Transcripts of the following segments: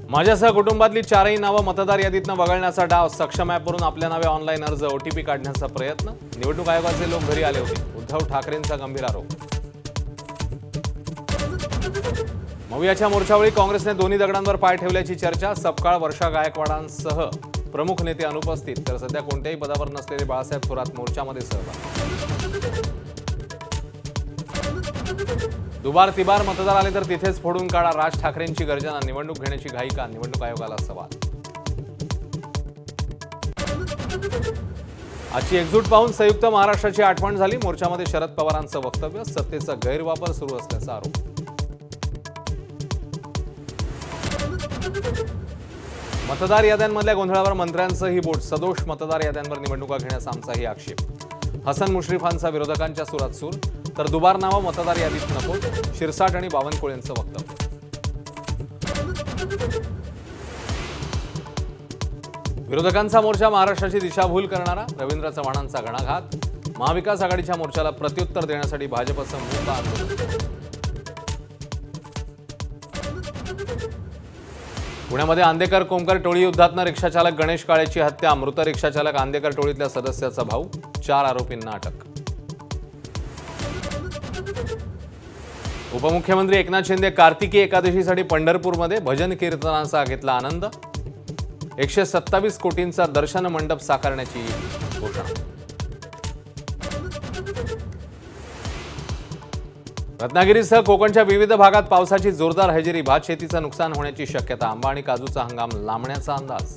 माझ्यासह कुटुंबातली चारही नावं मतदार यादीतनं वगळण्याचा डाव. सक्षम ॲपवरून आपल्या नावे ऑनलाईन अर्ज, ओटीपी काढण्याचा प्रयत्न. निवडणूक आयोगाचे लोक घरी आले होते. उद्धव ठाकरेंचा गंभीर आरोप. मवियाच्या मोर्चावेळी काँग्रेसने दोन्ही दगडांवर पाय ठेवल्याची चर्चा. सपकाळ वर्षा गायकवाडांसह प्रमुख नेते अनुपस्थित, तर सध्या कोणत्याही पदावर नसलेले बाळासाहेब थोरात मोर्चामध्ये सहभागी. दुबार तिबार मतदार आले तर तिथेच फोडून काढा. राज ठाकरेंची गर्जना. निवडणूक घेण्याची घाई का? निवडणूक आयोगाला सवाल. आजची एकजूट पाहून संयुक्त महाराष्ट्राची आठवण झाली. मोर्चामध्ये शरद पवारांचं वक्तव्य. सत्तेचा गैरवापर सुरू असल्याचा आरोप. मतदार याद्यांमधल्या गोंधळावर मंत्र्यांचंही बोट. सदोष मतदार याद्यांवर निवडणुका घेण्याचा आमचाही आक्षेप. हसन मुश्रीफांचा विरोधकांच्या सुरात सूर. तर दुबार नावं मतदार यादीत नको. शिरसाट आणि बावनकुळेंचं वक्तव्य. विरोधकांचा मोर्चा महाराष्ट्राची दिशाभूल करणारा. रवींद्र चव्हाणांचा घणाघात. महाविकास आघाडीच्या मोर्चाला प्रत्युत्तर देण्यासाठी भाजपचं मूक आंदोलन. पुण्यामध्ये आंदेकर कोमकर टोळी युद्धातनं रिक्षाचालक गणेश काळेची हत्या. मृत रिक्षाचालक आंदेकर टोळीतल्या सदस्याचा भाऊ. 4 आरोपींना अटक. उपमुख्यमंत्री एकनाथ शिंदे कार्तिकी एकादशीसाठी पंढरपूरमध्ये. भजन कीर्तनाचा घेतला आनंद. 127 कोटींचा दर्शन मंडप साकारण्याची घोषणा. रत्नागिरीसह कोकणच्या विविध भागात पावसाची जोरदार हजेरी. भात शेतीचं नुकसान होण्याची शक्यता. आंबा आणि काजूचा हंगाम लांबण्याचा अंदाज.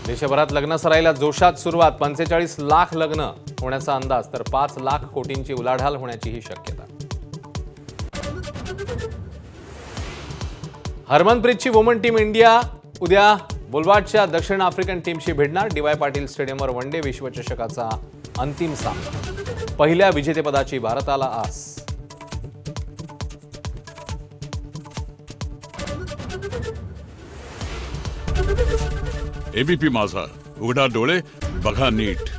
देशभरात लग्नसराईला जोशात सुरुवात. 45 लाख लग्न होण्याचा अंदाज, तर 5 लाख कोटींची उलाढाल होण्याचीही शक्यता. हरमनप्रीतची वुमन टीम इंडिया उद्या बोलवाडच्या दक्षिण आफ्रिकन टीमशी भिडणार. डी.वाय. पाटील स्टेडियमवर वन डे विश्वचषकाचा अंतिम सामना. पहिल्या विजेतेपदाची भारताला आस. एबीपी माझा, उघडा डोळे बघा नीट.